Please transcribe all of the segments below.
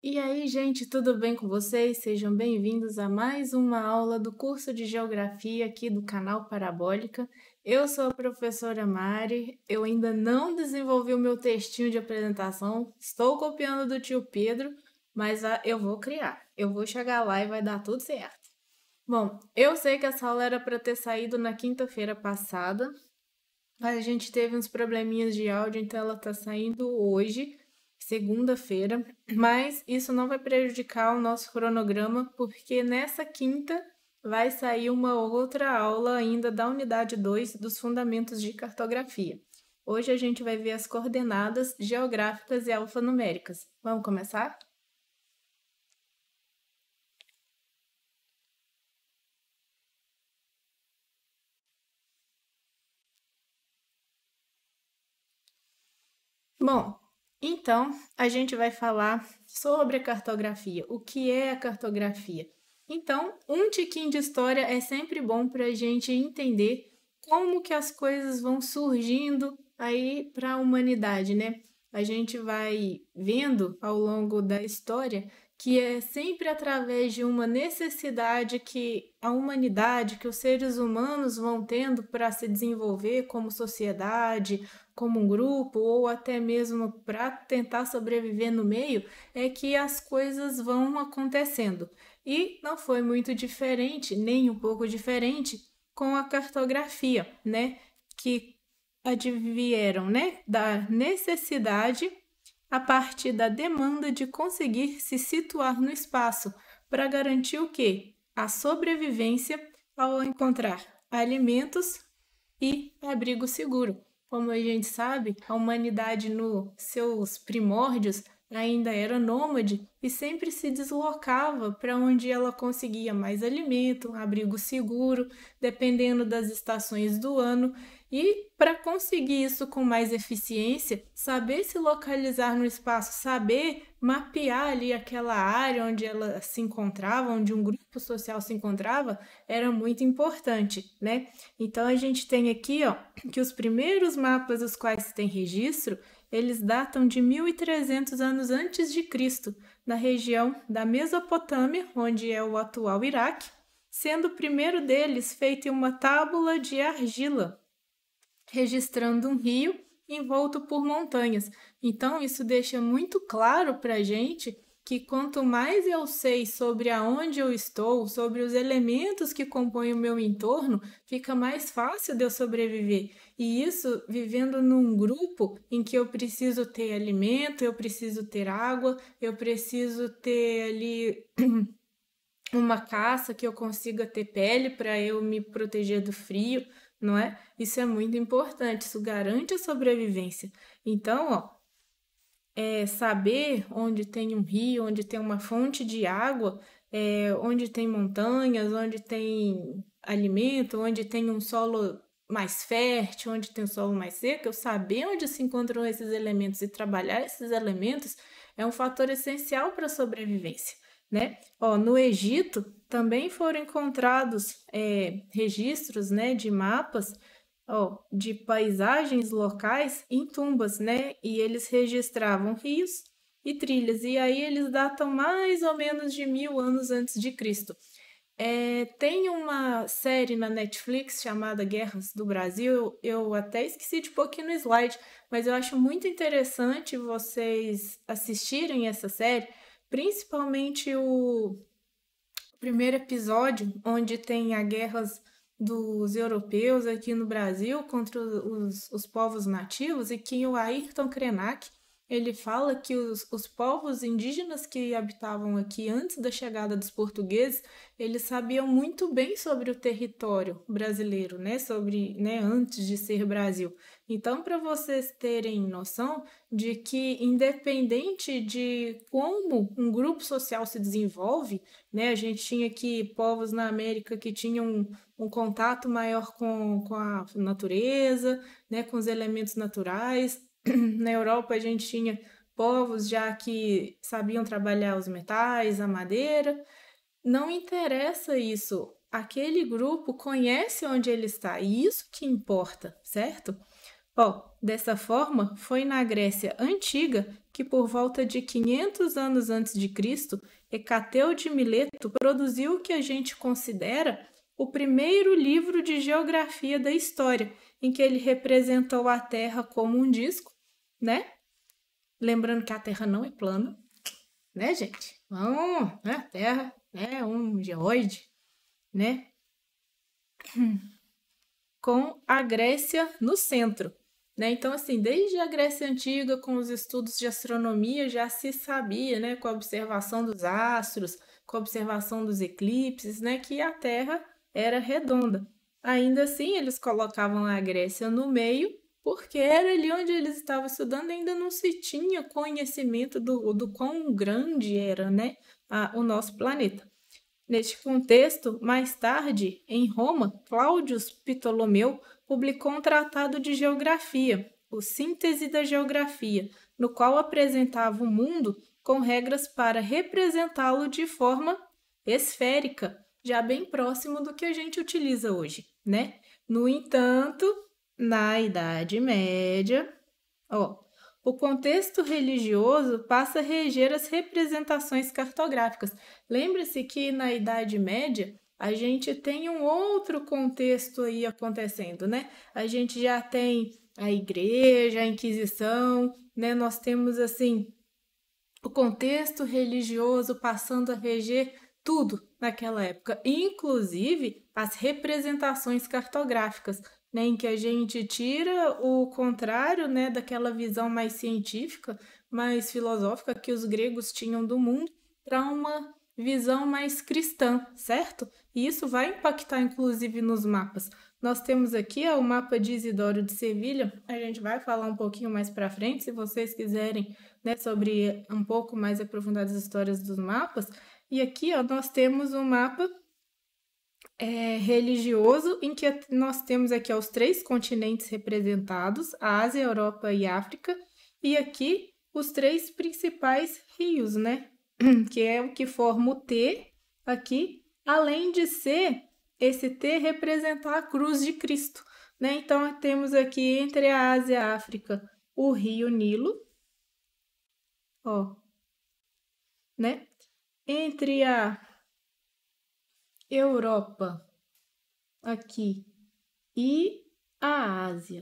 E aí, gente, tudo bem com vocês? Sejam bem-vindos a mais uma aula do curso de Geografia aqui do canal Parabólica. Eu sou a professora Mari, eu ainda não desenvolvi o meu textinho de apresentação, estou copiando do tio Pedro, mas eu vou criar. Eu vou chegar lá e vai dar tudo certo. Bom, eu sei que essa aula era para ter saído na quinta-feira passada, mas a gente teve uns probleminhas de áudio, então ela está saindo hoje, segunda-feira. Mas isso não vai prejudicar o nosso cronograma, porque nessa quinta vai sair uma outra aula ainda da unidade 2 dos Fundamentos de Cartografia. Hoje a gente vai ver as coordenadas geográficas e alfanuméricas. Vamos começar? Bom, então a gente vai falar sobre a cartografia. O que é a cartografia? Então, um tiquinho de história é sempre bom para a gente entender como que as coisas vão surgindo aí para a humanidade, né? A gente vai vendo ao longo da história que é sempre através de uma necessidade que a humanidade, que os seres humanos vão tendo para se desenvolver como sociedade, como um grupo ou até mesmo para tentar sobreviver no meio, é que as coisas vão acontecendo. E não foi muito diferente, nem um pouco diferente, com a cartografia, né? Que advieram, né, da necessidade a partir da demanda de conseguir se situar no espaço para garantir o quê? A sobrevivência ao encontrar alimentos e abrigo seguro. Como a gente sabe, a humanidade nos seus primórdios ainda era nômade e sempre se deslocava para onde ela conseguia mais alimento, abrigo seguro, dependendo das estações do ano. E para conseguir isso com mais eficiência, saber se localizar no espaço, saber mapear ali aquela área onde ela se encontrava, onde um grupo social se encontrava, era muito importante, né? Então a gente tem aqui, ó, que os primeiros mapas dos quais se tem registro, eles datam de 1300 anos antes de Cristo, na região da Mesopotâmia, onde é o atual Iraque, sendo o primeiro deles feito em uma tábua de argila, registrando um rio envolto por montanhas. Então, isso deixa muito claro para a gente que quanto mais eu sei sobre aonde eu estou, sobre os elementos que compõem o meu entorno, fica mais fácil de eu sobreviver. E isso vivendo num grupo em que eu preciso ter alimento, eu preciso ter água, eu preciso ter ali uma caça que eu consiga ter pele para eu me proteger do frio, não é? Isso é muito importante, isso garante a sobrevivência. Então, ó, saber onde tem um rio, onde tem uma fonte de água, onde tem montanhas, onde tem alimento, onde tem um solo mais fértil, onde tem um solo mais seco, eu saber onde se encontram esses elementos e trabalhar esses elementos é um fator essencial para a sobrevivência, né? Ó, no Egito também foram encontrados registros, né, de mapas, ó, de paisagens locais em tumbas, né? E eles registravam rios e trilhas. E aí eles datam mais ou menos de 1000 anos antes de Cristo. Tem uma série na Netflix chamada Guerras do Brasil. Eu até esqueci de pôr aqui no slide, mas eu acho muito interessante vocês assistirem essa série, principalmente o primeiro episódio, onde tem a guerras dos europeus aqui no Brasil contra os povos nativos, e que o Ayrton Krenak ele fala que os povos indígenas que habitavam aqui antes da chegada dos portugueses, eles sabiam muito bem sobre o território brasileiro, né? Sobre, né, antes de ser Brasil. Então, para vocês terem noção de que, independente de como um grupo social se desenvolve, né, a gente tinha aqui povos na América que tinham um contato maior com a natureza, né, com os elementos naturais. Na Europa a gente tinha povos já que sabiam trabalhar os metais, a madeira. Não interessa isso. Aquele grupo conhece onde ele está, e isso que importa, certo? Dessa forma, foi na Grécia Antiga que, por volta de 500 anos antes de Cristo, Hecateu de Mileto produziu o que a gente considera o primeiro livro de geografia da história, em que ele representou a Terra como um disco, né? Lembrando que a Terra não é plana, né, gente? Não, né? A Terra é um geoide, né? Com a Grécia no centro, né? Então, assim, desde a Grécia Antiga, com os estudos de astronomia, já se sabia, né, com a observação dos astros, com a observação dos eclipses, né, que a Terra era redonda. Ainda assim, eles colocavam a Grécia no meio, porque era ali onde eles estavam estudando, ainda não se tinha conhecimento do quão grande era, né, o nosso planeta. Neste contexto, mais tarde, em Roma, Cláudio Ptolomeu publicou um tratado de geografia, o Síntese da Geografia, no qual apresentava o mundo com regras para representá-lo de forma esférica, já bem próximo do que a gente utiliza hoje, né? No entanto, na Idade Média, o contexto religioso passa a reger as representações cartográficas. Lembre-se que na Idade Média a gente tem um outro contexto aí acontecendo, né? A gente já tem a Igreja, a Inquisição, né? Nós temos assim o contexto religioso passando a reger tudo naquela época, inclusive as representações cartográficas, né, em que a gente tira o contrário, né, daquela visão mais científica, mais filosófica que os gregos tinham do mundo, para uma visão mais cristã, certo? E isso vai impactar inclusive nos mapas. Nós temos aqui o mapa de Isidoro de Sevilha, a gente vai falar um pouquinho mais para frente, se vocês quiserem, né, sobre um pouco mais aprofundadas as histórias dos mapas. E aqui nós temos um mapa religioso em que nós temos aqui os 3 continentes representados, a Ásia, Europa e África, e aqui os 3 principais rios, né? Que é o que forma o T aqui, além de ser esse T representar a cruz de Cristo, né? Então temos aqui entre a Ásia e a África o rio Nilo, né? Entre a Europa aqui e a Ásia,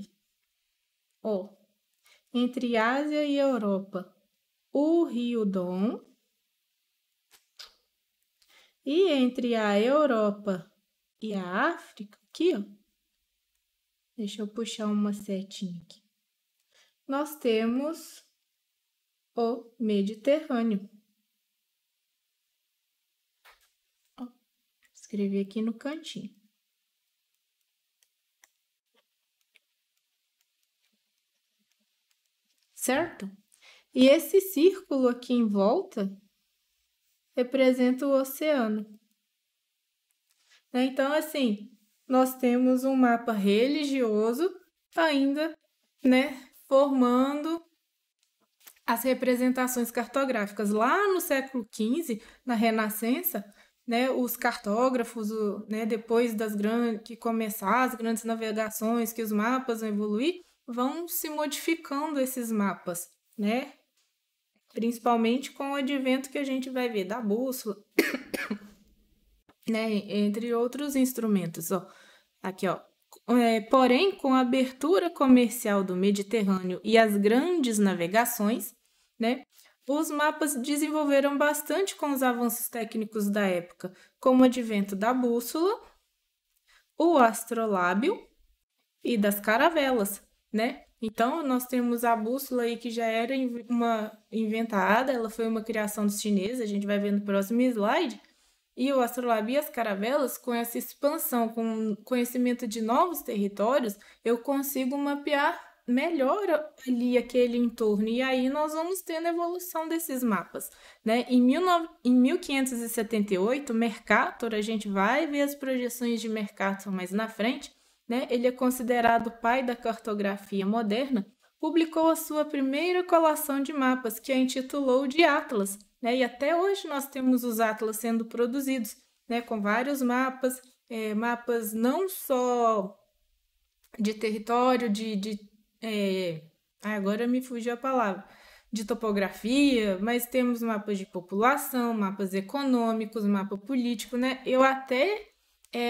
entre Ásia e Europa, o rio Dom, e entre a Europa e a África, aqui, deixa eu puxar uma setinha aqui, nós temos o Mediterrâneo. Escrevi aqui no cantinho. Certo? E esse círculo aqui em volta representa o oceano. Então, assim, nós temos um mapa religioso ainda, né, formando as representações cartográficas. Lá no século XV, na Renascença, né, os cartógrafos, né, depois que começar as grandes navegações, que os mapas vão evoluir, vão se modificando esses mapas, né? Principalmente com o advento que a gente vai ver da bússola, né, entre outros instrumentos, Aqui, porém, com a abertura comercial do Mediterrâneo e as grandes navegações, né, os mapas desenvolveram bastante com os avanços técnicos da época, como o advento da bússola, o astrolábio e das caravelas, né? Então, nós temos a bússola aí que já era inventada, ela foi uma criação dos chineses, a gente vai ver no próximo slide. E o astrolábio e as caravelas, com essa expansão, com conhecimento de novos territórios, eu consigo mapear melhor ali aquele entorno. E aí nós vamos tendo a evolução desses mapas, né? Em 1578, Mercator, a gente vai ver as projeções de Mercator mais na frente, né? Ele é considerado o pai da cartografia moderna, publicou a sua primeira coleção de mapas, que a intitulou de Atlas, né? E até hoje nós temos os Atlas sendo produzidos, né? Com vários mapas, mapas não só de território, agora me fugiu a palavra, de topografia, mas temos mapas de população, mapas econômicos, mapa político, né? Eu até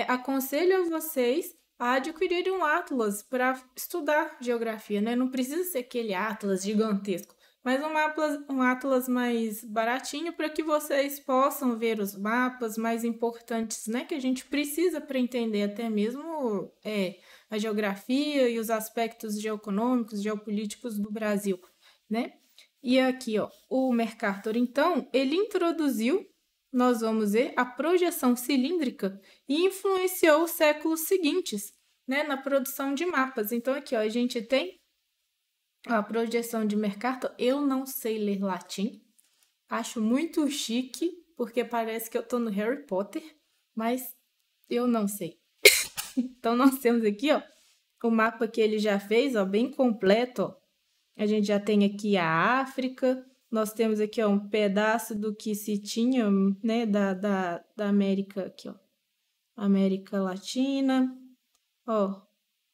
aconselho a vocês a adquirirem um atlas para estudar geografia, né? Não precisa ser aquele atlas gigantesco, mas um atlas mais baratinho para que vocês possam ver os mapas mais importantes, né? Que a gente precisa para entender até mesmo a geografia e os aspectos geoeconômicos, geopolíticos do Brasil, né? E aqui, ó, o Mercator, então, ele introduziu, nós vamos ver, a projeção cilíndrica e influenciou os séculos seguintes, né, na produção de mapas. Então, aqui, ó, a gente tem a projeção de Mercator. Eu não sei ler latim, acho muito chique, porque parece que eu tô no Harry Potter, mas eu não sei. Então, nós temos aqui, ó, o mapa que ele já fez, ó, bem completo, ó. A gente já tem aqui a África, nós temos aqui, ó, um pedaço do que se tinha, né, da América, aqui, ó, América Latina, ó,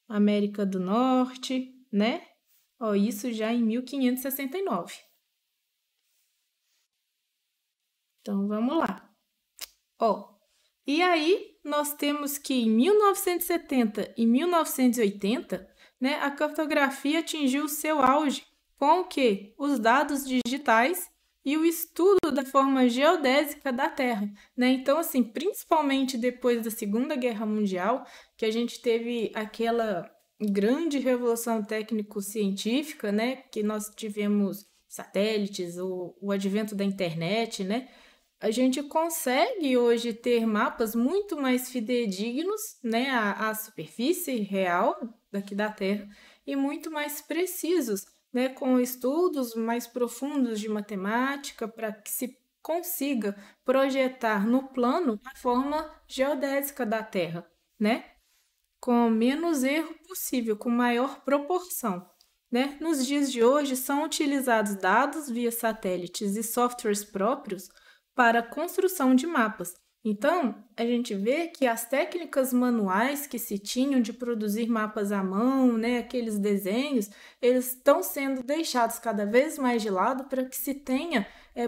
América do Norte, né? Ó, isso já em 1569. Então, vamos lá. Ó, e aí nós temos que em 1970 e 1980, né, a cartografia atingiu seu auge com o quê? Os dados digitais e o estudo da forma geodésica da Terra, né? Então, assim, principalmente depois da Segunda Guerra Mundial, que a gente teve aquela grande revolução técnico-científica, né? Que nós tivemos satélites, o advento da internet, né? A gente consegue hoje ter mapas muito mais fidedignos, né, à superfície real daqui da Terra e muito mais precisos, né, com estudos mais profundos de matemática para que se consiga projetar no plano a forma geodésica da Terra, né, com menos erro possível, com maior proporção. Né? Nos dias de hoje, são utilizados dados via satélites e softwares próprios para a construção de mapas. Então, a gente vê que as técnicas manuais que se tinham de produzir mapas à mão, né, aqueles desenhos, eles estão sendo deixados cada vez mais de lado para que se tenha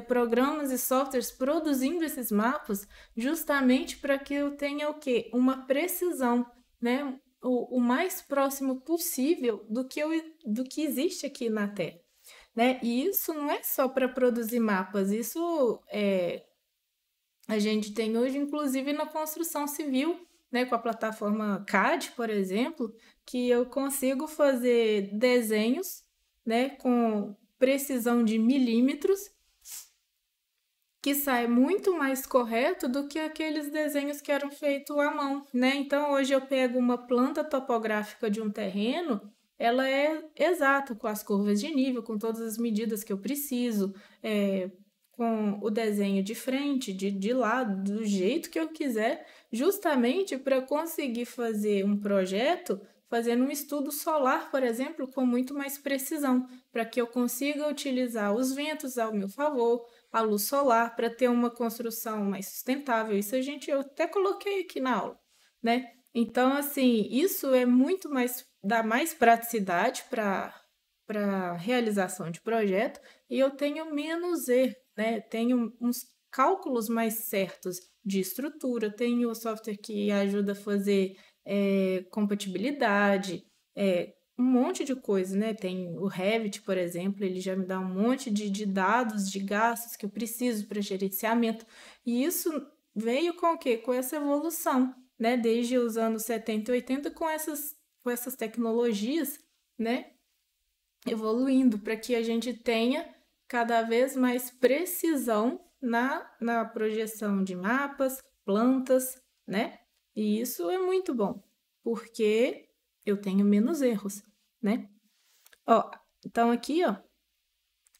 programas e softwares produzindo esses mapas, justamente para que eu tenha o quê? Uma precisão, né, o mais próximo possível do que existe aqui na Terra. Né? E isso não é só para produzir mapas, isso a gente tem hoje, inclusive, na construção civil, né? Com a plataforma CAD, por exemplo, que eu consigo fazer desenhos, né? Com precisão de milímetros, que sai muito mais correto do que aqueles desenhos que eram feitos à mão, né? Então, hoje eu pego uma planta topográfica de um terreno, ela é exata, com as curvas de nível, com todas as medidas que eu preciso, com o desenho de frente, de lado, do jeito que eu quiser, justamente para conseguir fazer um projeto, fazendo um estudo solar, por exemplo, com muito mais precisão, para que eu consiga utilizar os ventos ao meu favor, a luz solar, para ter uma construção mais sustentável. Isso eu até coloquei aqui na aula, né? Então, assim, isso é muito mais, dá mais praticidade para realização de projeto e eu tenho menos erro, né? Tenho uns cálculos mais certos de estrutura, tenho o software que ajuda a fazer compatibilidade, um monte de coisa, né? Tem o Revit, por exemplo, ele já me dá um monte de dados, de gastos que eu preciso para gerenciamento. E isso veio com o quê? Com essa evolução, né? Desde os anos 70 e 80 com essas tecnologias, né? Evoluindo para que a gente tenha cada vez mais precisão na projeção de mapas, plantas, né? E isso é muito bom, porque eu tenho menos erros, né? Ó, então aqui, ó,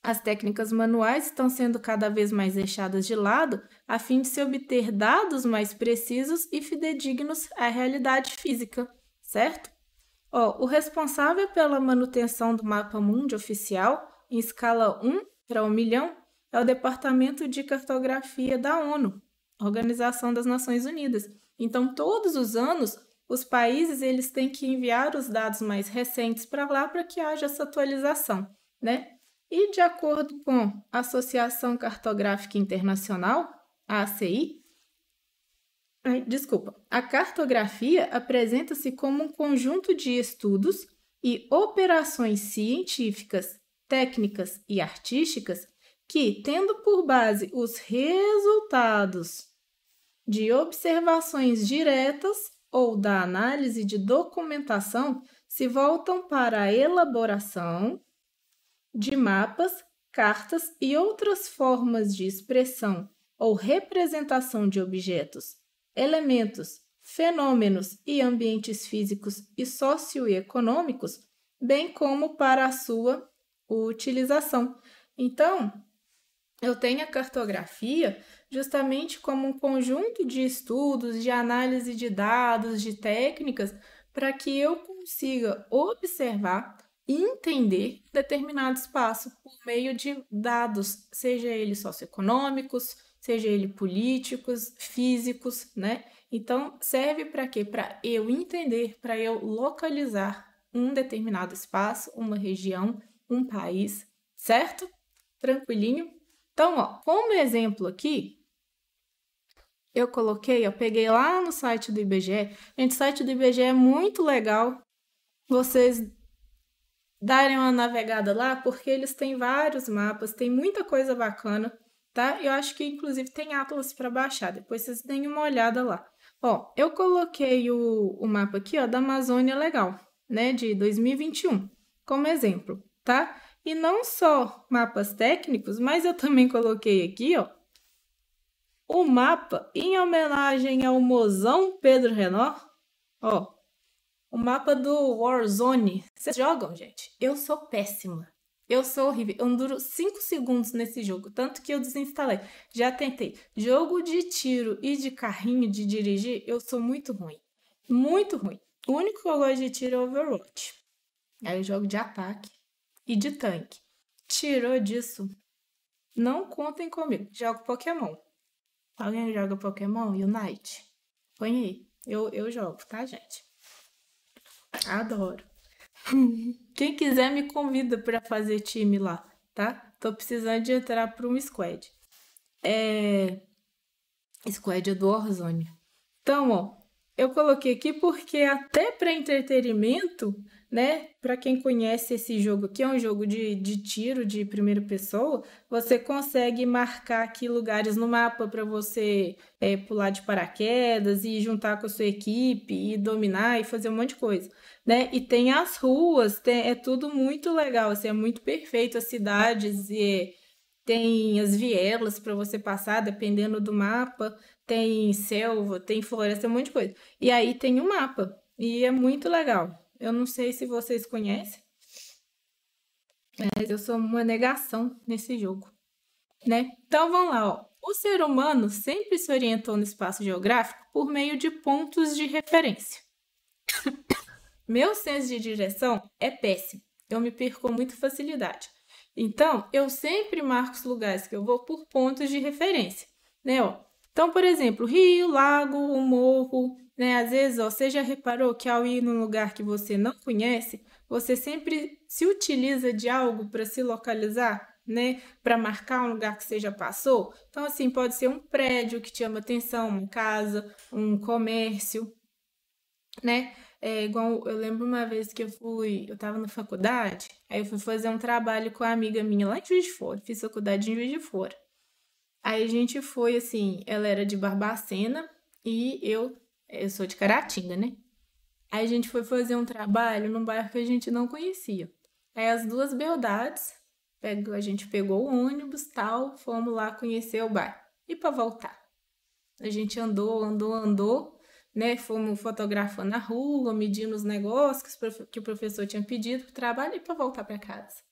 as técnicas manuais estão sendo cada vez mais deixadas de lado a fim de se obter dados mais precisos e fidedignos à realidade física, certo? Ó, o responsável pela manutenção do mapa mundi oficial em escala 1 para 1 milhão é o Departamento de Cartografia da ONU, Organização das Nações Unidas. Então, todos os anos, os países eles têm que enviar os dados mais recentes para lá para que haja essa atualização, né? E de acordo com a Associação Cartográfica Internacional, a ACI, a cartografia apresenta-se como um conjunto de estudos e operações científicas, técnicas e artísticas que, tendo por base os resultados de observações diretas ou da análise de documentação, se voltam para a elaboração de mapas, cartas e outras formas de expressão ou representação de objetos, elementos, fenômenos e ambientes físicos e socioeconômicos, bem como para a sua utilização. Então, eu tenho a cartografia justamente como um conjunto de estudos, de análise de dados, de técnicas, para que eu consiga observar e entender determinado espaço por meio de dados, seja eles socioeconômicos, seja eles políticos, físicos, né? Então, serve para quê? Para eu entender, para eu localizar um determinado espaço, uma região, um país, certo? Tranquilinho? Então, ó, como exemplo aqui, eu peguei lá no site do IBGE. Gente, o site do IBGE é muito legal vocês darem uma navegada lá, porque eles têm vários mapas, tem muita coisa bacana, tá? Eu acho que, inclusive, tem atlas para baixar, depois vocês deem uma olhada lá. Ó, eu coloquei o mapa aqui, ó, da Amazônia Legal, né, de 2021, como exemplo, tá? E não só mapas técnicos, mas eu também coloquei aqui, ó, o mapa em homenagem ao mozão Pedro Renor, ó, o mapa do Warzone. Vocês jogam, gente? Eu sou péssima. Eu sou horrível. Eu não duro 5 segundos nesse jogo, tanto que eu desinstalei. Já tentei. Jogo de tiro e de carrinho de dirigir, eu sou muito ruim. Muito ruim. O único que eu gosto de tiro é Overwatch. Aí eu jogo de ataque e de tanque. Tirou disso, não contem comigo. Jogo Pokémon. Alguém joga Pokémon? Unite? Põe aí. Eu jogo, tá, gente? Adoro. Quem quiser me convida para fazer time lá, tá? Tô precisando de entrar para um squad. Squad é do Warzone. Então, ó, eu coloquei aqui porque até para entretenimento, né? Para quem conhece esse jogo aqui, é um jogo de tiro de primeira pessoa, você consegue marcar aqui lugares no mapa para você pular de paraquedas e juntar com a sua equipe e dominar e fazer um monte de coisa, né? E tem as ruas, é tudo muito legal, assim, é muito perfeito as cidades e tem as vielas para você passar, dependendo do mapa, tem selva, tem floresta, tem um monte de coisa. E aí tem um mapa, e é muito legal. Eu não sei se vocês conhecem, mas eu sou uma negação nesse jogo, né? Então vamos lá, ó. O ser humano sempre se orientou no espaço geográfico por meio de pontos de referência. Meu senso de direção é péssimo. Eu me perco com muita facilidade. Então, eu sempre marco os lugares que eu vou por pontos de referência, né? Ó. Então, por exemplo, rio, lago, um morro, né? Às vezes, ó, você já reparou que ao ir num lugar que você não conhece, você sempre se utiliza de algo para se localizar, né? Para marcar um lugar que você já passou. Então, assim, pode ser um prédio que te chama atenção, uma casa, um comércio, né? É igual, eu lembro uma vez que eu tava na faculdade, aí eu fui fazer um trabalho com a amiga minha lá em Juiz de Fora, fiz faculdade em Juiz de Fora. Aí a gente foi assim, ela era de Barbacena e eu sou de Caratinga, né? Aí a gente foi fazer um trabalho num bairro que a gente não conhecia. Aí as duas beldades, a gente pegou o ônibus, tal, fomos lá conhecer o bairro. E para voltar? A gente andou, né? Fomos fotografando a rua, medindo os negócios que o professor tinha pedido para o trabalho e para voltar para casa.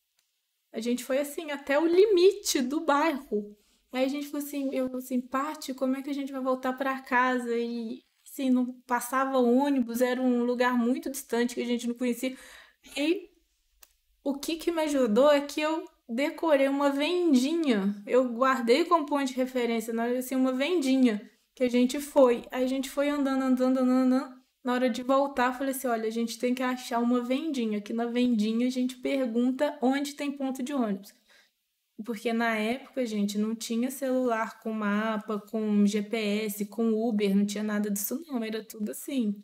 A gente foi assim até o limite do bairro. Aí a gente falou assim, Paty, como é que a gente vai voltar para casa? E assim, não passava ônibus, era um lugar muito distante que a gente não conhecia. E o que me ajudou é que eu decorei uma vendinha. Eu guardei como ponto de referência, assim, uma vendinha que a gente foi. Aí a gente foi andando. Na hora de voltar, eu falei assim: olha, a gente tem que achar uma vendinha. Aqui na vendinha a gente pergunta onde tem ponto de ônibus. Porque na época, gente, não tinha celular com mapa, com GPS, com Uber, não tinha nada disso, não. Era tudo assim.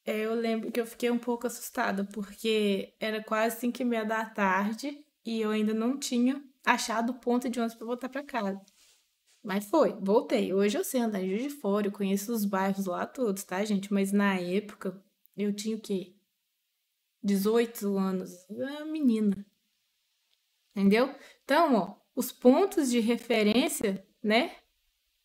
Eu lembro que eu fiquei um pouco assustada, porque era quase 5h30 da tarde e eu ainda não tinha achado o ponto de ônibus para voltar para casa. Mas foi, voltei. Hoje eu sei andar em Juiz de Fora, eu conheço os bairros lá todos, tá, gente? Mas na época eu tinha o quê? 18 anos. Eu era menina, entendeu? Então, ó, os pontos de referência, né,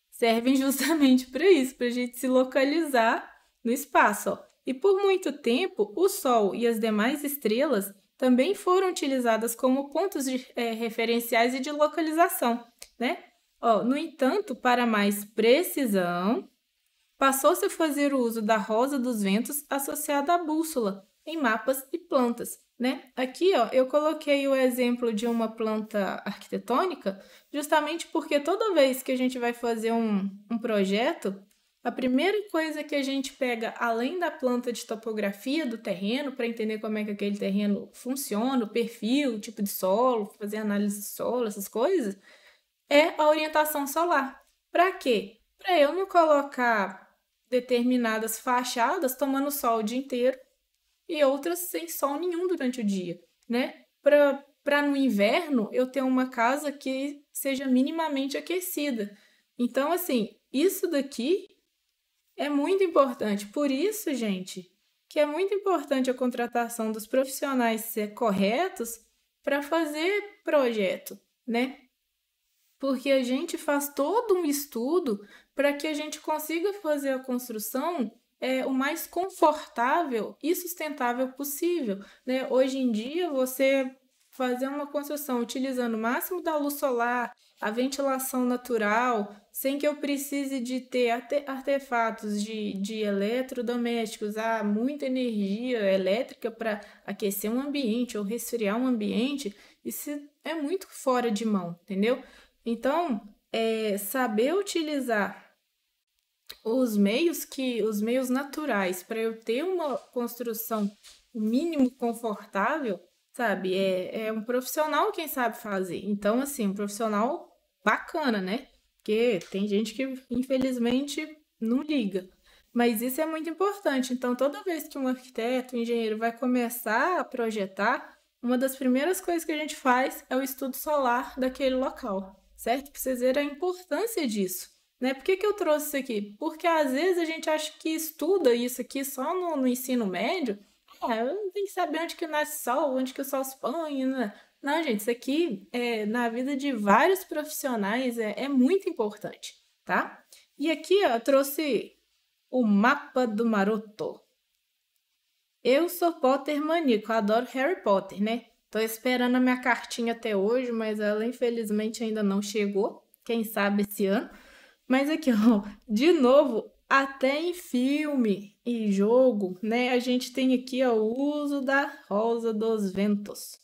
servem justamente para isso, para a gente se localizar no espaço, ó. E por muito tempo, o Sol e as demais estrelas também foram utilizadas como pontos referenciais e de localização, né? Ó, no entanto, para mais precisão, passou-se a fazer o uso da rosa dos ventos associada à bússola em mapas e plantas, né? Aqui, ó, eu coloquei o exemplo de uma planta arquitetônica, justamente porque toda vez que a gente vai fazer um projeto, a primeira coisa que a gente pega, além da planta de topografia do terreno, para entender como é que aquele terreno funciona, o perfil, o tipo de solo, fazer análise de solo, essas coisas, é a orientação solar. Para quê? Para eu não colocar determinadas fachadas tomando sol o dia inteiro e outras sem sol nenhum durante o dia, né? Para no inverno eu ter uma casa que seja minimamente aquecida. Então, assim, isso daqui é muito importante. Por isso, gente, que é muito importante a contratação dos profissionais ser corretos para fazer projeto, né? Porque a gente faz todo um estudo para que a gente consiga fazer a construção o mais confortável e sustentável possível, né? Hoje em dia, você fazer uma construção utilizando o máximo da luz solar, a ventilação natural, sem que eu precise de ter artefatos de eletrodomésticos, muita energia elétrica para aquecer um ambiente ou resfriar um ambiente, isso é muito fora de mão, entendeu? Então, saber utilizar os meios naturais para eu ter uma construção o mínimo confortável, sabe? É um profissional quem sabe fazer. Então, assim, um profissional bacana, né? Porque tem gente que infelizmente não liga. Mas isso é muito importante. Então, toda vez que um arquiteto, um engenheiro vai começar a projetar, uma das primeiras coisas que a gente faz é o estudo solar daquele local, certo? Para vocês verem a importância disso, né? Por que eu trouxe isso aqui? Porque às vezes a gente acha que estuda isso aqui só no ensino médio. Eu tenho que saber onde que nasce sol, onde que o sol se põe, né? Não, gente, isso aqui na vida de vários profissionais é muito importante, tá? E aqui, ó, eu trouxe o mapa do maroto. Eu sou Potter maníaco, eu adoro Harry Potter, né? Tô esperando a minha cartinha até hoje, mas ela infelizmente ainda não chegou. Quem sabe esse ano. Mas aqui, ó, de novo, até em filme e jogo, né? A gente tem aqui ó, o uso da Rosa dos Ventos,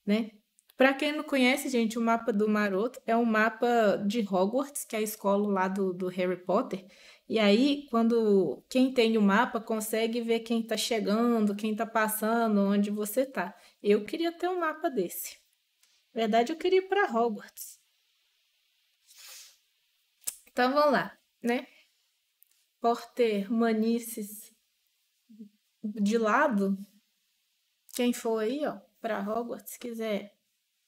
né? Para quem não conhece, gente, o mapa do Maroto é um mapa de Hogwarts, que é a escola lá do Harry Potter. E aí, quando quem tem o mapa consegue ver quem tá chegando, quem tá passando, onde você tá. Eu queria ter um mapa desse. Na verdade, eu queria ir para Hogwarts. Então vamos lá, né? Porter Manices de lado. Quem for aí, ó, para Hogwarts, quiser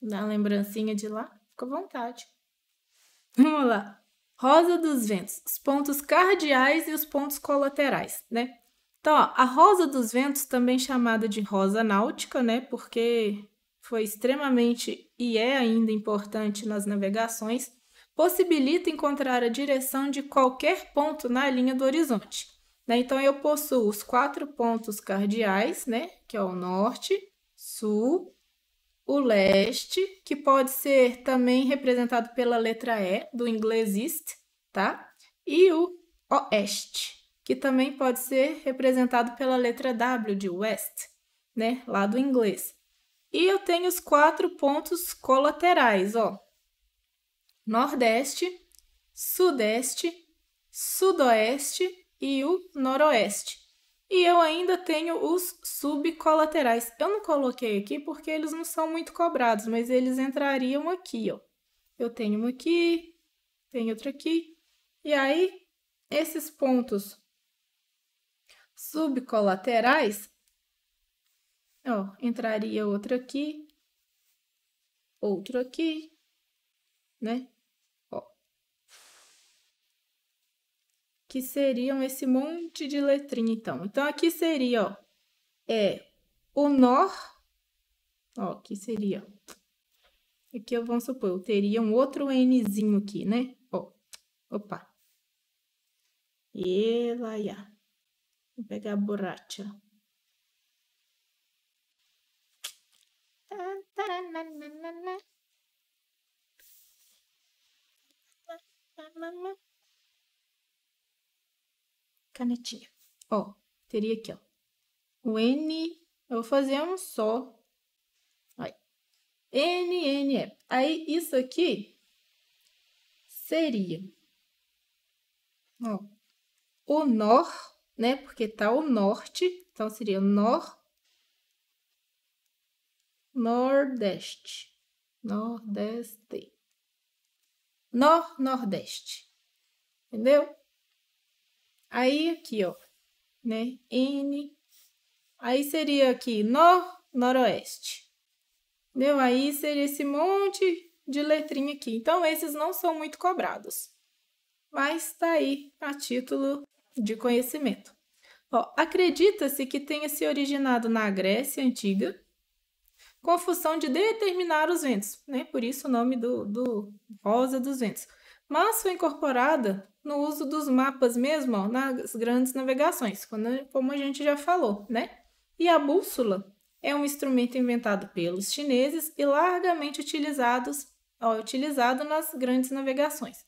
dar uma lembrancinha de lá, fica à vontade. Vamos lá. Rosa dos Ventos, os pontos cardeais e os pontos colaterais, né? Então, ó, a Rosa dos Ventos, também chamada de Rosa Náutica, né? Porque foi extremamente e é ainda importante nas navegações, possibilita encontrar a direção de qualquer ponto na linha do horizonte, né? Então, eu possuo os 4 pontos cardeais, né? Que é o norte, sul, o leste, que pode ser também representado pela letra E, do inglês East, tá? E o oeste, que também pode ser representado pela letra W, de West, né? Lá do inglês. E eu tenho os 4 pontos colaterais, ó. Nordeste, Sudeste, Sudoeste e o Noroeste. E eu ainda tenho os subcolaterais. Eu não coloquei aqui porque eles não são muito cobrados, mas eles entrariam aqui, ó. Eu tenho um aqui, tenho outro aqui. E aí, esses pontos subcolaterais, ó, entraria outro aqui, né? Ó. Que seriam esse monte de letrinha, então. Então, aqui seria, ó, o NOR, ó, aqui seria, aqui vamos supor, eu teria um outro Nzinho aqui, né? Ó, opa. E lá, já. Vou pegar a borracha. Canetinha. Ó, teria aqui, ó. O N, eu vou fazer um só. Aí. N. Aí, isso aqui seria, ó, o NOR, né? Porque tá o norte, então seria NOR, Nordeste, Nordeste, Nordeste, entendeu? Aí, aqui, ó, né? N, aí seria aqui Noroeste, entendeu? Aí seria esse monte de letrinha aqui. Então, esses não são muito cobrados, mas tá aí a título de conhecimento. Ó, acredita-se que tenha se originado na Grécia Antiga com a função de determinar os ventos, né? Por isso o nome do Rosa dos Ventos. Mas foi incorporada no uso dos mapas mesmo, ó, nas grandes navegações, como a gente já falou, né? E a bússola é um instrumento inventado pelos chineses e largamente utilizado nas grandes navegações.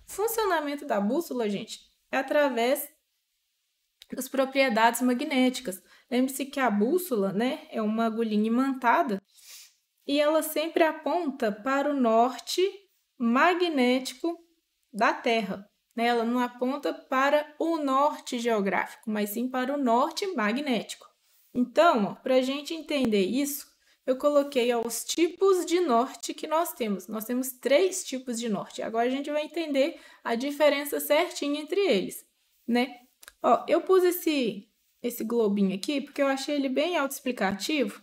O funcionamento da bússola, gente, é através das propriedades magnéticas. Lembre-se que a bússola, né, é uma agulhinha imantada e ela sempre aponta para o norte magnético da Terra. Né? Ela não aponta para o norte geográfico, mas sim para o norte magnético. Então, para a gente entender isso, eu coloquei os tipos de norte que nós temos. Nós temos 3 tipos de norte. Agora a gente vai entender a diferença certinha entre eles, né? Ó, eu pus esse globinho aqui porque eu achei ele bem autoexplicativo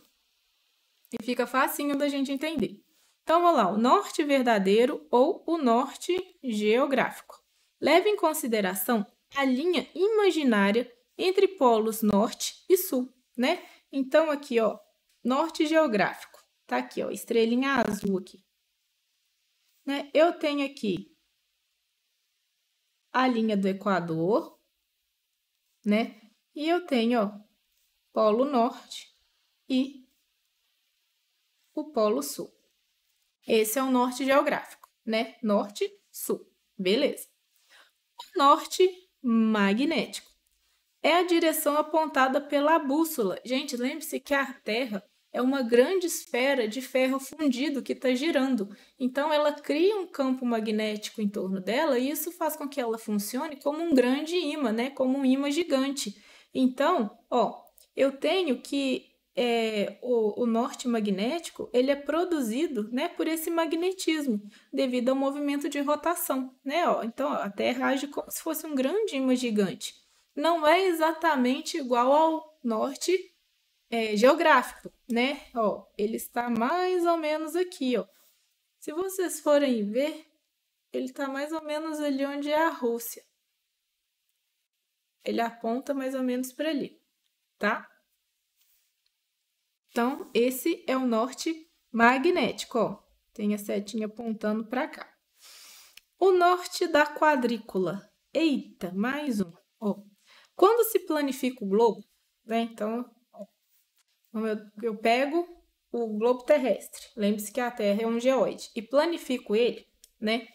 e fica facinho da gente entender. Então, vamos lá, o norte verdadeiro ou o norte geográfico. Leve em consideração a linha imaginária entre polos norte e sul, né? Então, aqui, ó, norte geográfico. Tá aqui, ó, estrelinha azul aqui. Né? Eu tenho aqui a linha do Equador, né? E eu tenho, ó, polo norte e o polo sul. Esse é o norte geográfico, né? Norte, sul. Beleza. O norte magnético é a direção apontada pela bússola. Gente, lembre-se que a Terra é uma grande esfera de ferro fundido que está girando. Então, ela cria um campo magnético em torno dela e isso faz com que ela funcione como um grande ímã, né? Como um ímã gigante. Então, ó, eu tenho que o norte magnético ele é produzido, né, por esse magnetismo devido ao movimento de rotação, né? Ó, então, ó, a Terra age como se fosse um grande ímã gigante. Não é exatamente igual ao norte geográfico, né? Ó, ele está mais ou menos aqui, ó. Se vocês forem ver, ele está mais ou menos ali onde é a Rússia. Ele aponta mais ou menos para ali, tá? Então, esse é o norte magnético, ó. Tem a setinha apontando para cá. O norte da quadrícula. Eita, mais um. Ó. Quando se planifica o globo, né? Então, ó, eu pego o globo terrestre. Lembre-se que a Terra é um geóide. E planifico ele, né?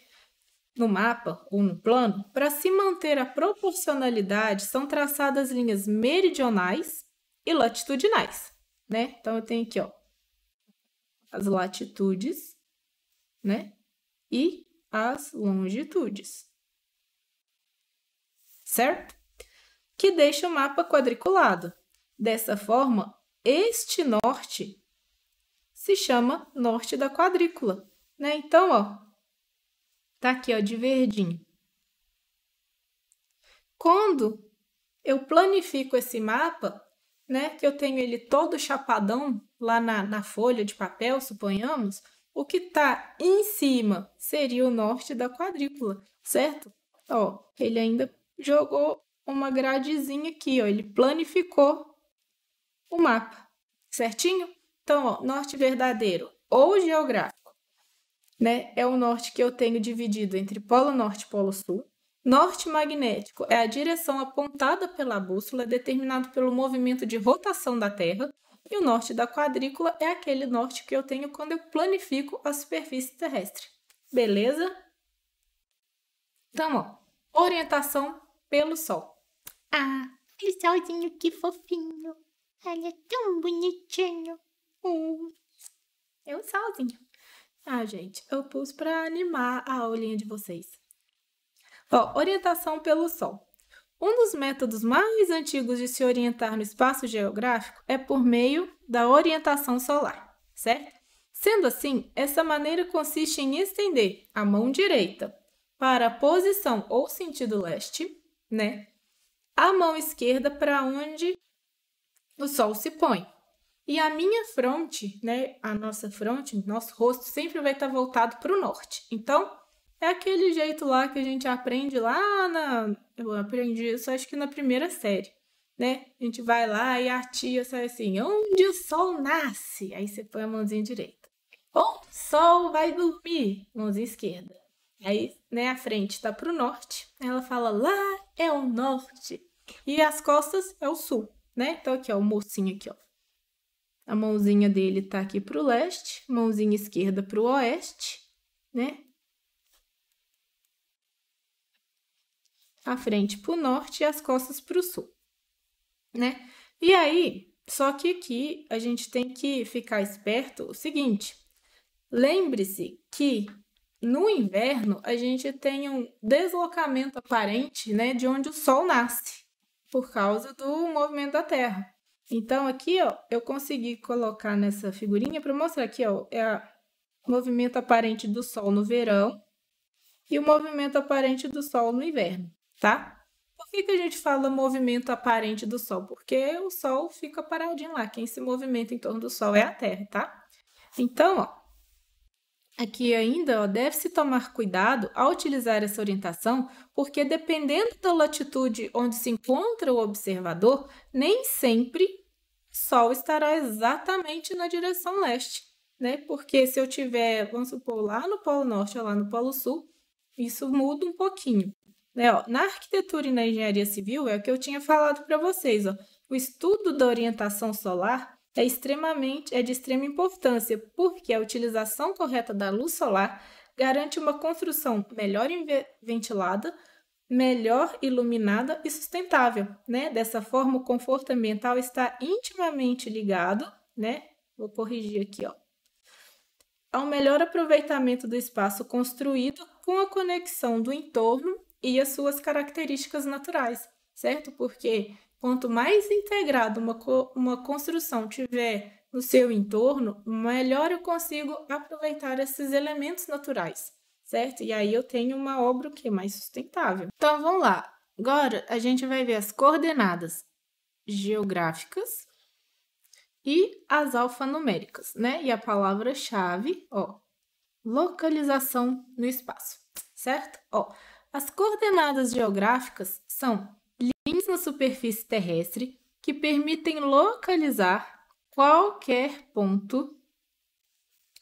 No mapa ou no plano, para se manter a proporcionalidade, são traçadas linhas meridionais e latitudinais, né? Então, eu tenho aqui, ó, as latitudes, né? E as longitudes. Certo? que deixa o mapa quadriculado. Dessa forma, este norte se chama norte da quadrícula, né? Então, ó, tá aqui, ó, de verdinho. Quando eu planifico esse mapa, né, que eu tenho ele todo chapadão lá na folha de papel, suponhamos, o que está em cima seria o norte da quadrícula, certo? Ó, ele ainda jogou uma gradezinha aqui, ó, ele planificou o mapa, certinho? Então, ó, norte verdadeiro ou geográfico, né, é o norte que eu tenho dividido entre polo norte e polo sul. Norte magnético é a direção apontada pela bússola, determinado pelo movimento de rotação da Terra, e o norte da quadrícula é aquele norte que eu tenho quando eu planifico a superfície terrestre. Beleza? Então, ó, orientação pelo Sol. Ah, aquele solzinho, que fofinho. Ele é tão bonitinho. É um solzinho. Ah, gente, eu pus para animar a aulinha de vocês. Ó, orientação pelo Sol. Um dos métodos mais antigos de se orientar no espaço geográfico é por meio da orientação solar, certo? Sendo assim, essa maneira consiste em estender a mão direita para a posição ou sentido leste, né? A mão esquerda para onde o Sol se põe. E a minha fronte, né? A nossa fronte, nosso rosto sempre vai estar voltado para o norte. Então, é aquele jeito lá que a gente aprende lá Eu aprendi isso acho que na primeira série, né? A gente vai lá e a tia sai assim, onde o sol nasce? Aí você põe a mãozinha direita. Onde o sol vai dormir? Mãozinha esquerda. Aí, né, a frente tá pro norte. Ela fala, lá é o norte. E as costas é o sul, né? Então aqui, ó, o mocinho aqui, ó. A mãozinha dele tá aqui pro leste, mãozinha esquerda pro oeste, né? A frente para o norte e as costas para o sul, né? E aí, só que aqui a gente tem que ficar esperto o seguinte, lembre-se que no inverno a gente tem um deslocamento aparente, né, de onde o Sol nasce, por causa do movimento da Terra. Então aqui, ó, eu consegui colocar nessa figurinha para mostrar aqui, ó, é o movimento aparente do Sol no verão e o movimento aparente do Sol no inverno. Tá? Por que a gente fala movimento aparente do Sol? Porque o Sol fica paradinho lá. Quem se movimenta em torno do Sol é a Terra, tá? Então, ó, aqui ainda deve-se tomar cuidado ao utilizar essa orientação, porque dependendo da latitude onde se encontra o observador, nem sempre o Sol estará exatamente na direção leste, né? Porque se eu tiver, vamos supor, lá no Polo Norte ou lá no Polo Sul, isso muda um pouquinho. Né, ó, na arquitetura e na engenharia civil, é o que eu tinha falado para vocês, ó, o estudo da orientação solar é de extrema importância, porque a utilização correta da luz solar garante uma construção melhor ventilada, melhor iluminada e sustentável, né? Dessa forma, o conforto ambiental está intimamente ligado, né? Vou corrigir aqui, ó, ao melhor aproveitamento do espaço construído com a conexão do entorno e as suas características naturais, certo? Porque quanto mais integrado uma construção tiver no seu entorno, melhor eu consigo aproveitar esses elementos naturais, certo? E aí eu tenho uma obra o quê? Mais sustentável. Então vamos lá. Agora a gente vai ver as coordenadas geográficas e as alfanuméricas, né? E a palavra-chave, ó, localização no espaço, certo? Ó, as coordenadas geográficas são linhas na superfície terrestre que permitem localizar qualquer ponto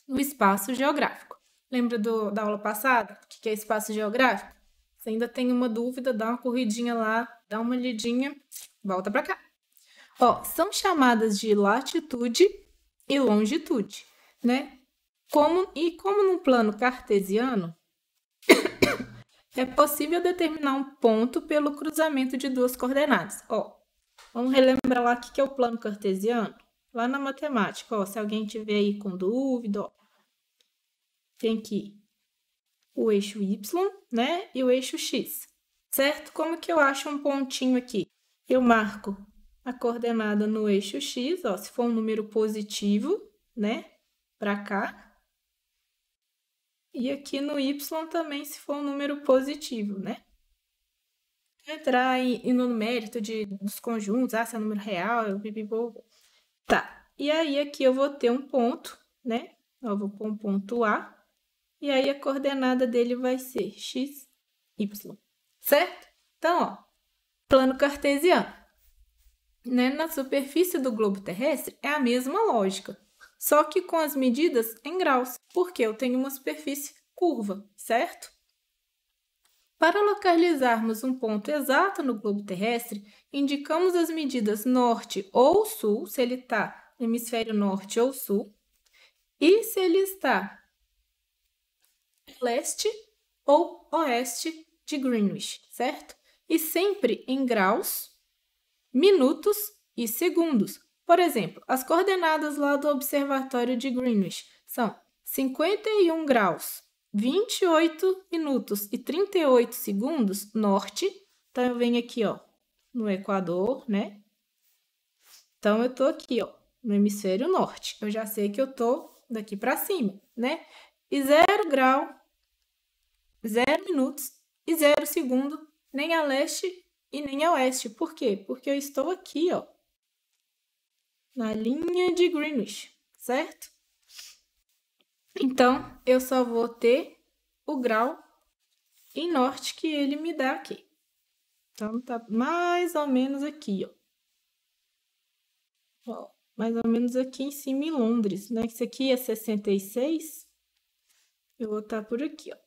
no espaço geográfico. Lembra da aula passada? O que é espaço geográfico? Se ainda tem uma dúvida, dá uma corridinha lá, dá uma lidinha, volta para cá. Ó, são chamadas de latitude e longitude, né? Como no plano cartesiano, é possível determinar um ponto pelo cruzamento de duas coordenadas. Ó, vamos relembrar lá o que é o plano cartesiano? Lá na matemática, ó, se alguém tiver aí com dúvida, ó, tem aqui o eixo Y, né, e o eixo X, certo? Como que eu acho um pontinho aqui? eu marco a coordenada no eixo X, ó, se for um número positivo, né, para cá. E aqui no Y também, se for um número positivo, né? Entrar no mérito dos conjuntos, se é número real, tá. E aí aqui eu vou ter um ponto, né? Eu vou pôr um ponto A. E aí a coordenada dele vai ser x, y. Certo? Então, ó, plano cartesiano. Né? Na superfície do globo terrestre é a mesma lógica, só que com as medidas em graus, porque eu tenho uma superfície curva, certo? Para localizarmos um ponto exato no globo terrestre, indicamos as medidas norte ou sul, se ele está no hemisfério norte ou sul, e se ele está leste ou oeste de Greenwich, certo? E sempre em graus, minutos e segundos. Por exemplo, as coordenadas lá do observatório de Greenwich são 51 graus, 28 minutos e 38 segundos norte. Então, eu venho aqui, ó, no Equador, né? Então, eu tô aqui, ó, no hemisfério norte. Eu já sei que eu tô daqui para cima, né? E 0 grau, 0 minutos e 0 segundo, nem a leste e nem a oeste. Por quê? Porque eu estou aqui, ó, na linha de Greenwich, certo? Então, eu só vou ter o grau em norte que ele me dá aqui. Então, tá mais ou menos aqui, ó. Ó, mais ou menos aqui em cima em Londres, né? Isso aqui é 66. Eu vou estar por aqui, ó.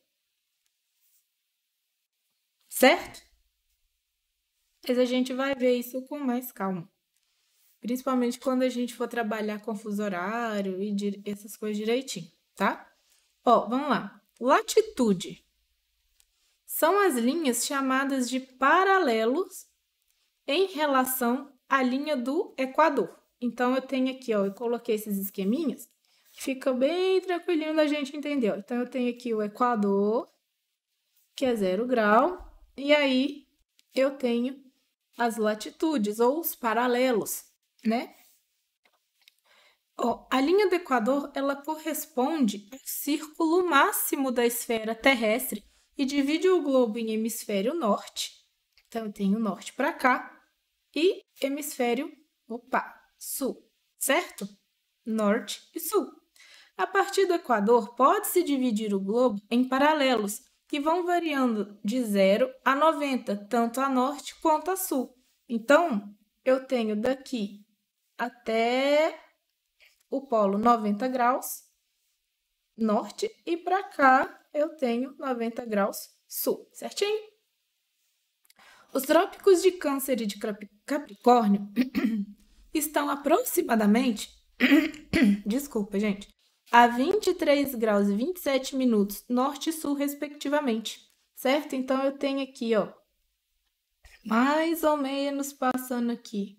Certo? Mas a gente vai ver isso com mais calma. Principalmente quando a gente for trabalhar com fuso horário e essas coisas direitinho, tá? Ó, vamos lá. Latitude. São as linhas chamadas de paralelos em relação à linha do Equador. Então, eu tenho aqui, ó, eu coloquei esses esqueminhas, que fica bem tranquilinho da gente entender, ó. Então, eu tenho aqui o Equador, que é 0 grau, e aí eu tenho as latitudes, ou os paralelos, né? Ó, a linha do Equador, ela corresponde ao círculo máximo da esfera terrestre e divide o globo em hemisfério norte. Então, eu tenho norte para cá e hemisfério, sul, certo? Norte e sul. A partir do Equador, pode-se dividir o globo em paralelos, que vão variando de 0 a 90, tanto a norte quanto a sul. Então, eu tenho daqui até o polo 90 graus norte e para cá eu tenho 90 graus sul, certinho? Os trópicos de Câncer e de Capricórnio estão aproximadamente, desculpa, gente, a 23 graus e 27 minutos norte e sul, respectivamente, certo? Então, eu tenho aqui, ó, mais ou menos passando aqui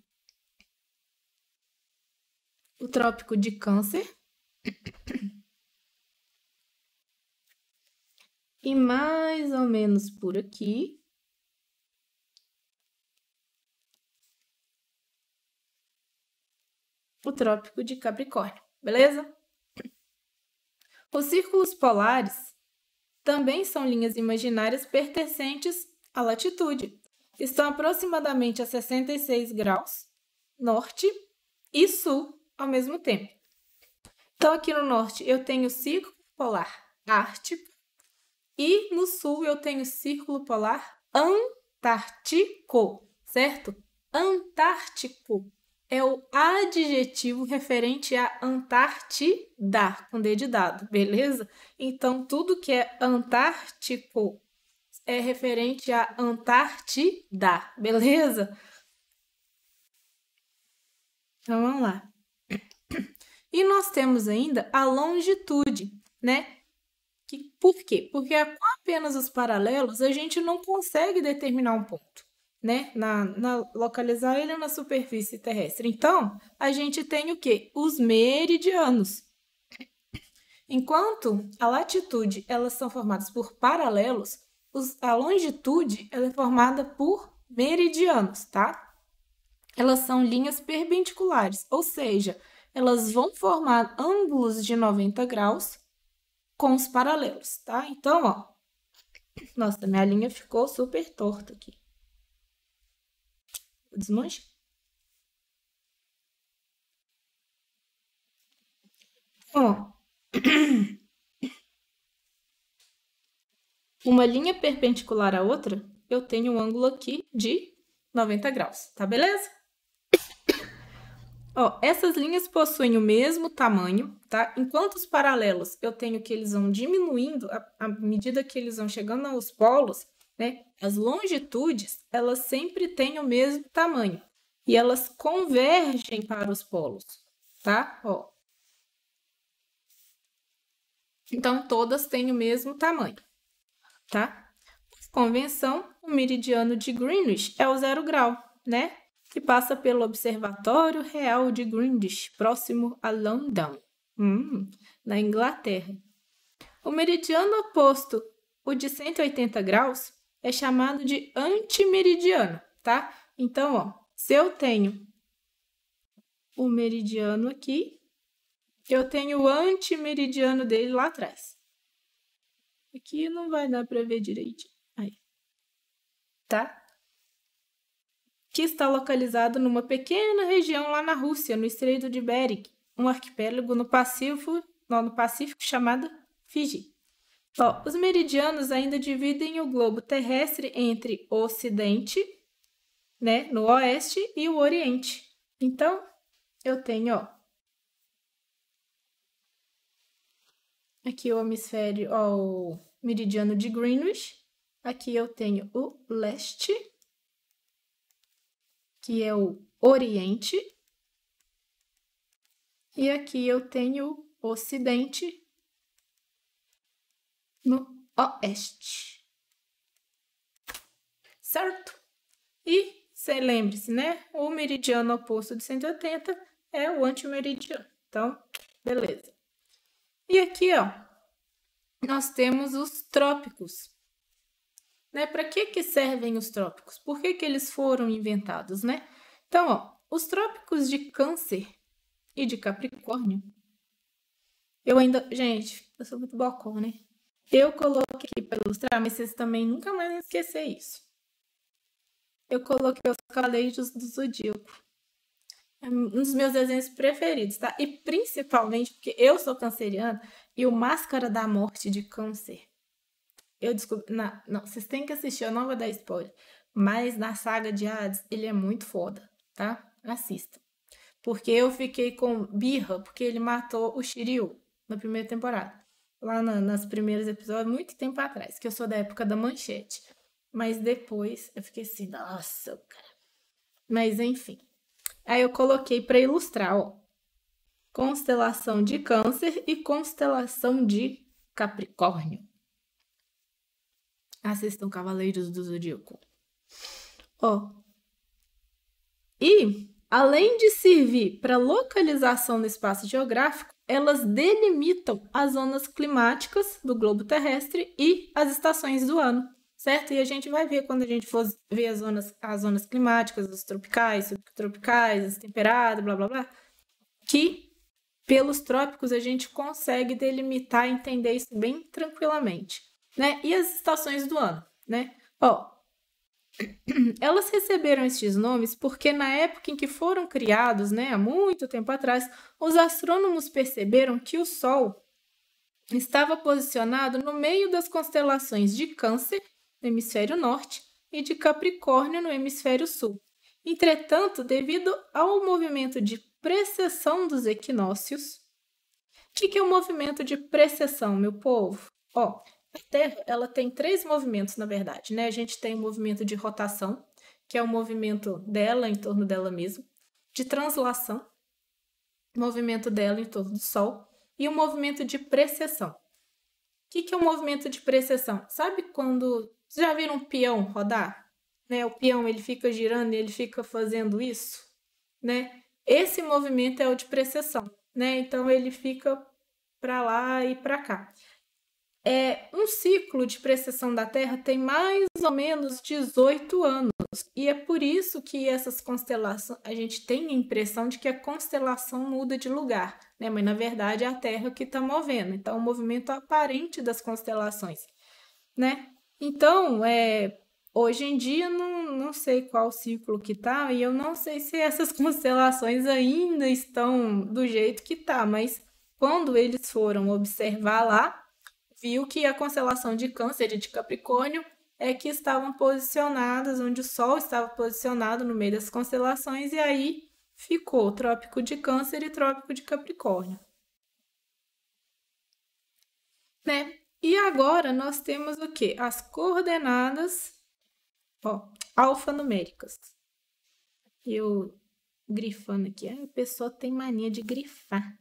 o Trópico de Câncer e mais ou menos por aqui o Trópico de Capricórnio, beleza? Os círculos polares também são linhas imaginárias pertencentes à latitude. Estão aproximadamente a 66 graus norte e sul ao mesmo tempo. Então, aqui no norte eu tenho o círculo polar ártico e no sul eu tenho o círculo polar antártico, certo? Antártico é o adjetivo referente à Antártida, com D de dado, beleza? Então, tudo que é antártico é referente à Antártida, beleza? Então, vamos lá. E nós temos ainda a longitude, né? Por quê? Porque com apenas os paralelos a gente não consegue determinar um ponto, né? Localizar ele na superfície terrestre. Então, a gente tem o quê? Os meridianos. Enquanto a latitude, elas são formadas por paralelos, a longitude, ela é formada por meridianos, tá? elas são linhas perpendiculares, ou seja, elas vão formar ângulos de 90 graus com os paralelos, tá? Então, ó, nossa, minha linha ficou super torta aqui. Desmanche. Ó, uma linha perpendicular à outra, eu tenho um ângulo aqui de 90 graus, tá beleza? Ó, essas linhas possuem o mesmo tamanho, tá? Enquanto os paralelos, eu tenho que eles vão diminuindo à medida que eles vão chegando aos polos, né? As longitudes, elas sempre têm o mesmo tamanho e elas convergem para os polos, tá? Ó. Então, todas têm o mesmo tamanho, tá? Por convenção, o meridiano de Greenwich é o 0 grau, né? Que passa pelo Observatório Real de Greenwich, próximo a London, na Inglaterra. O meridiano oposto, o de 180 graus, é chamado de antimeridiano, tá? Então, ó, se eu tenho o meridiano aqui, eu tenho o antimeridiano dele lá atrás. Aqui não vai dar para ver direito. Aí. Tá? Que está localizado numa pequena região lá na Rússia, no Estreito de Bering, um arquipélago no Pacífico chamado Fiji. Ó, os meridianos ainda dividem o globo terrestre entre o Ocidente, né, no Oeste, e o Oriente. Então, eu tenho, ó, aqui o hemisfério, ó, o meridiano de Greenwich. Aqui eu tenho o Leste, que é o Oriente. E aqui eu tenho o Ocidente no Oeste. Certo? E, lembre-se, né? O meridiano oposto de 180 é o antimeridiano. Então, beleza. E aqui, ó, nós temos os trópicos. Né? Para que servem os trópicos? Por que eles foram inventados, né? Então, ó, os trópicos de Câncer e de Capricórnio. Gente, eu sou muito bocó, né? Eu coloquei aqui para ilustrar, mas vocês também nunca mais vão esquecer isso. Eu coloquei os Cavaleiros do Zodíaco. É um dos meus desenhos preferidos, tá? E principalmente porque eu sou canceriana e o Máscara da Morte de Câncer. Eu descobri... Não, vocês têm que assistir, eu não vou dar spoiler. Mas na saga de Hades, ele é muito foda, tá? Assista. Porque eu fiquei com birra, porque ele matou o Shiryu na primeira temporada. Lá nos primeiros episódios, muito tempo atrás, que eu sou da época da Manchete. Mas depois eu fiquei assim, nossa, cara. Mas enfim. Aí eu coloquei para ilustrar, ó. Constelação de Câncer e constelação de Capricórnio. Assistam Cavaleiros do Zodíaco. Ó. E, além de servir para localização no espaço geográfico, elas delimitam as zonas climáticas do globo terrestre e as estações do ano, certo? E a gente vai ver quando a gente for ver as zonas climáticas, os tropicais, subtropicais, as temperadas, blá blá blá, que pelos trópicos a gente consegue delimitar e entender isso bem tranquilamente, né? E as estações do ano, né? Ó, elas receberam estes nomes porque na época em que foram criados, né, há muito tempo atrás, os astrônomos perceberam que o Sol estava posicionado no meio das constelações de Câncer, no hemisfério norte, e de Capricórnio, no hemisfério sul. Entretanto, devido ao movimento de precessão dos equinócios... O que é o movimento de precessão, meu povo? Ó, a Terra, ela tem 3 movimentos, na verdade, né? A gente tem o movimento de rotação, que é o movimento dela em torno dela mesma, de translação, movimento dela em torno do Sol, e o movimento de precessão. O que é o movimento de precessão? Sabe quando... Vocês já viram um peão rodar? Né? O peão, ele fica girando e ele fica fazendo isso, né? Esse movimento é o de precessão, né? Então, ele fica para lá e para cá. Um ciclo de precessão da Terra tem mais ou menos 18 anos, E é por isso que essas constelações, a gente tem a impressão de que a constelação muda de lugar, né? Mas na verdade é a Terra que está movendo. Então, o movimento aparente das constelações, né? Então, hoje em dia não sei qual ciclo que tá, e eu não sei se essas constelações ainda estão do jeito que tá, mas quando eles foram observar lá, viu que a constelação de Câncer e de Capricórnio é que estavam posicionadas, onde o Sol estava posicionado no meio das constelações, e aí ficou o Trópico de Câncer e Trópico de Capricórnio, né? E agora nós temos o quê? As coordenadas, ó, alfanuméricas. Eu grifando aqui, a pessoa tem mania de grifar.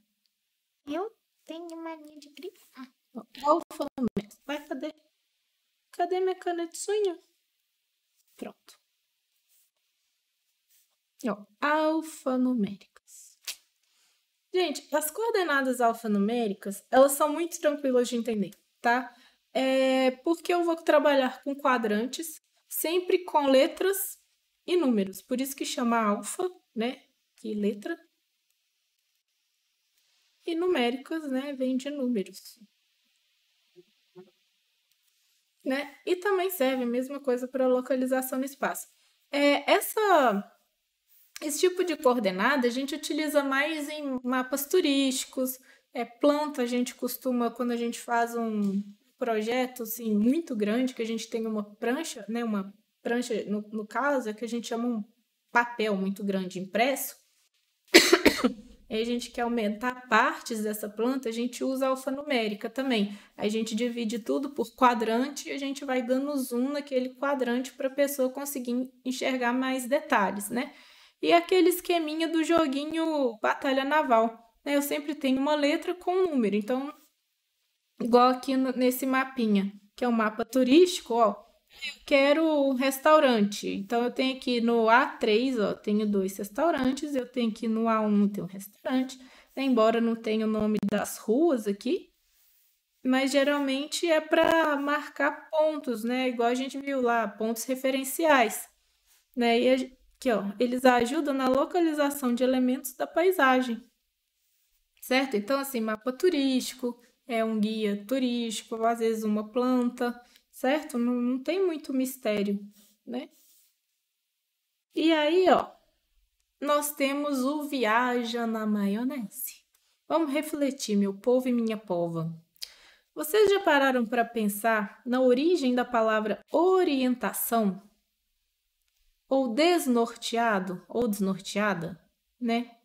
Eu tenho mania de grifar. Ó, alfanuméricas. Vai, cadê? Cadê minha canetinha? Pronto. Ó, alfanuméricas. Gente, as coordenadas alfanuméricas, elas são muito tranquilas de entender, tá? Porque eu vou trabalhar com quadrantes, sempre com letras e números. Por isso que chama alfa, né? Que letra. E numéricas, né? Vem de números. Né? E também serve a mesma coisa para localização no espaço. Esse tipo de coordenada a gente utiliza mais em mapas turísticos, planta a gente costuma, quando a gente faz um projeto assim, muito grande, que a gente tem uma prancha, né? Uma prancha, no caso, é que a gente chama um papel muito grande impresso, e a gente quer aumentar partes dessa planta, a gente usa a alfanumérica também. A gente divide tudo por quadrante e a gente vai dando zoom naquele quadrante para a pessoa conseguir enxergar mais detalhes, né? E aquele esqueminha do joguinho Batalha Naval, né? Eu sempre tenho uma letra com um número. Então, igual aqui nesse mapinha, que é um mapa turístico, ó. Eu quero um restaurante. Então, eu tenho aqui no A3, ó, tenho 2 restaurantes. Eu tenho aqui no A1, tem um restaurante. Embora não tenha o nome das ruas aqui, mas geralmente é para marcar pontos, né? Igual a gente viu lá, pontos referenciais, né? E aqui, ó, eles ajudam na localização de elementos da paisagem, certo? Então, assim, mapa turístico, é um guia turístico, às vezes uma planta, certo? Não tem muito mistério, né? E aí, ó, nós temos o Viaja na Maionese. Vamos refletir, meu povo e minha pova. Vocês já pararam para pensar na origem da palavra orientação? Ou desnorteado, ou desnorteada, né?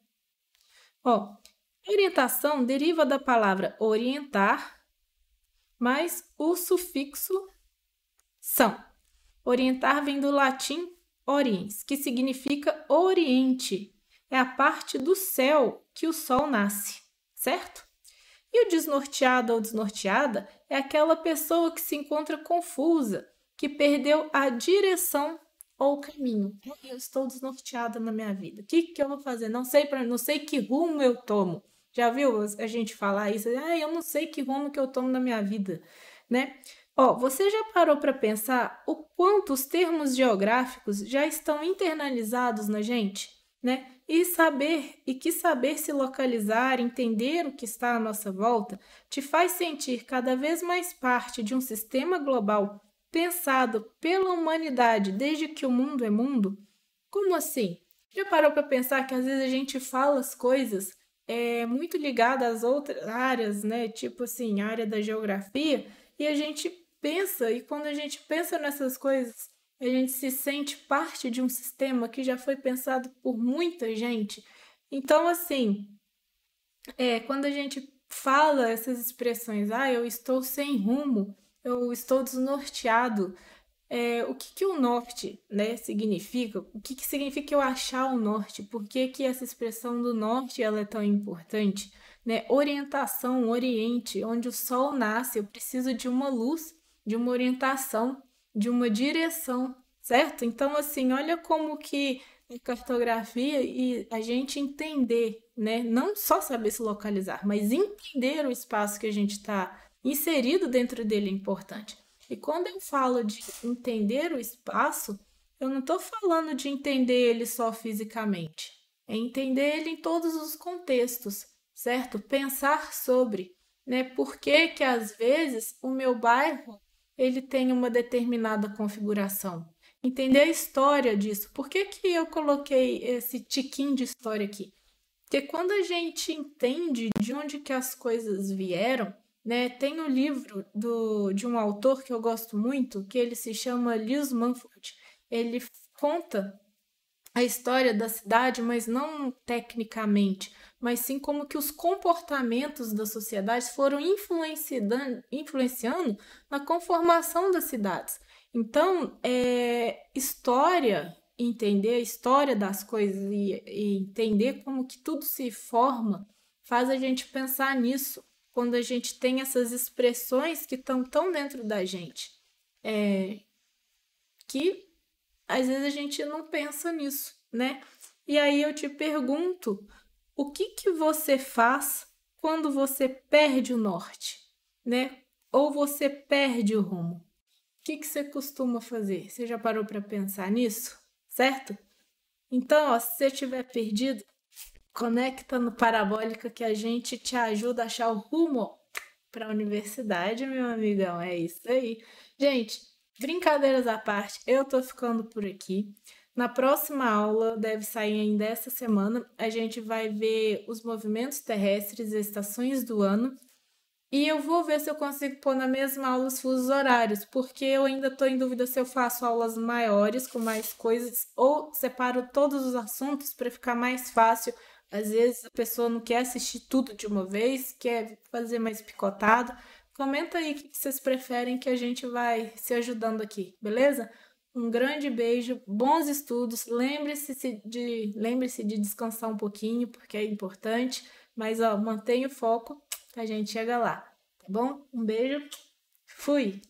Ó, orientação deriva da palavra orientar, mais o sufixo são. Orientar vem do latim oriens, que significa oriente. É a parte do céu que o sol nasce, certo? E o desnorteado ou desnorteada é aquela pessoa que se encontra confusa, que perdeu a direção ou caminho. Eu estou desnorteada na minha vida. O que eu vou fazer? Não sei que rumo eu tomo. Já viu a gente falar isso? Eu não sei que rumo que eu tomo na minha vida, né? Ó, você já parou para pensar o quanto os termos geográficos já estão internalizados na gente, né? E saber se localizar, entender o que está à nossa volta, te faz sentir cada vez mais parte de um sistema global pensado pela humanidade desde que o mundo é mundo? Como assim? Já parou para pensar que às vezes a gente fala as coisas muito ligadas às outras áreas, né? Tipo assim, a área da geografia, e a gente pensa, e quando a gente pensa nessas coisas, a gente se sente parte de um sistema que já foi pensado por muita gente. Então, assim, quando a gente fala essas expressões, eu estou sem rumo, eu estou desnorteado, o que o norte, né, significa? O que significa eu achar o norte? Por que essa expressão do norte ela é tão importante? Né? Orientação, oriente, onde o sol nasce, eu preciso de uma luz, de uma orientação, de uma direção, certo? Então, assim, olha como que a cartografia e a gente entender, né? Não só saber se localizar, mas entender o espaço que a gente está inserido dentro dele é importante. E quando eu falo de entender o espaço, Eu não estou falando de entender ele só fisicamente, é entender ele em todos os contextos, certo? Pensar sobre, né? Por que que às vezes o meu bairro ele tem uma determinada configuração? Entender a história disso. Por que que eu coloquei esse tiquinho de história aqui? Porque quando a gente entende de onde que as coisas vieram, né? Tem um livro de um autor que eu gosto muito, que ele se chama Lewis Mumford. Ele conta a história da cidade, mas não tecnicamente, mas sim como que os comportamentos da sociedade foram influenciando na conformação das cidades. Então, história, entender a história das coisas e entender como que tudo se forma, faz a gente pensar nisso, quando a gente tem essas expressões que estão tão dentro da gente, que às vezes a gente não pensa nisso, né? E aí eu te pergunto, o que que você faz quando você perde o norte, né? Ou você perde o rumo? O que que você costuma fazer? Você já parou para pensar nisso? Certo? Então, ó, se você estiver perdido, conecta no Parabólica que a gente te ajuda a achar o rumo para a universidade, meu amigão. É isso aí. Gente, brincadeiras à parte, eu tô ficando por aqui. Na próxima aula, deve sair ainda essa semana, a gente vai ver os movimentos terrestres e estações do ano. E eu vou ver se eu consigo pôr na mesma aula os fusos horários, porque eu ainda estou em dúvida se eu faço aulas maiores, com mais coisas, ou separo todos os assuntos para ficar mais fácil. Às vezes a pessoa não quer assistir tudo de uma vez, quer fazer mais picotado. Comenta aí o que vocês preferem que a gente vai se ajudando aqui, beleza? Um grande beijo, bons estudos. Lembre-se de descansar um pouquinho, porque é importante, mas ó, mantenha o foco que a gente chega lá, tá bom? Um beijo, fui!